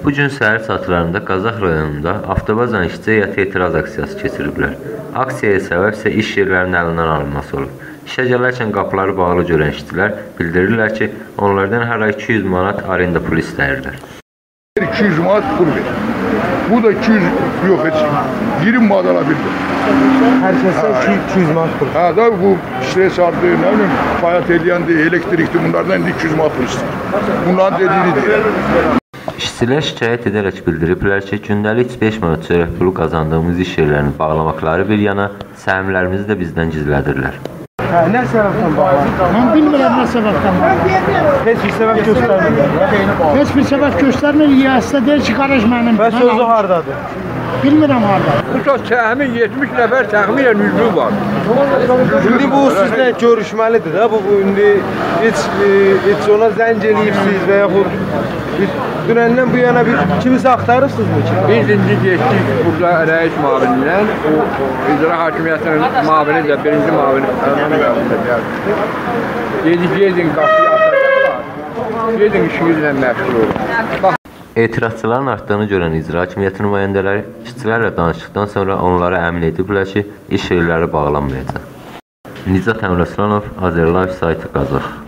Bu gün səhər saatlarında Qazax rayonunda avtobazan işçi heyəti etiraz aksiyası keçiriblər. Aksiyaya səbəb isə iş yerlərinin əlindən alınması olub. İşə gələrkən qapıları bağlı görən işçilər bildirirlər ki, onlardan hər ay 200 manat arenda pulu istəyirlər. 200 manat pul verir. Bu da 200 yox heç. 20 manat alabildi. Hər kəsə 200 manat pul. Ha da bu işləyə sardı, nə bilim, fayat eləyəndi, elektrikli bunlardan indi 200 manat pul istəyir. Bunların dediyini deyir. İşçilər şikayət edərək bildiriblər ki, gündəlik 5 manat çörək pulu qazandığımız iş yerlərini bağlamaqları bir yana, səhmlərimizi də bizdən gizlədirlər. Nə səbəbdən bağlanır? Mən bilmirəm nə səbəbdən bağlanır. Heç bir səbəb göstərmir. Heç bir səbəb göstərmir. Yasda deyir ki, qaraj mənim. Və sözü hardadır? Bilmirəm hardadır. Bu təxmin 70 nəfər təxminən üzvü var. İndi bu sizlə görüşməlidir də. Bu indi heç ona zəng eləyibsiniz və yaxud dünəndən bu yana kimisə axtarırsınızmı ki? Biz indi getdik burada rəis müavinlə, o icra hakimiyyətinin müavini də, birinci müavini gedin qapıyı atacaqlar, gedin işinizlə məşğul olun. Etirazçıların artdığını görən icra hakimiyyəti nümayəndələri işçilərlə danışdıqdan sonra onlara əmin ediblər ki, iş yerləri bağlanmayacaq. Nicat Əmraslanov, Azərlife saytı Qazax.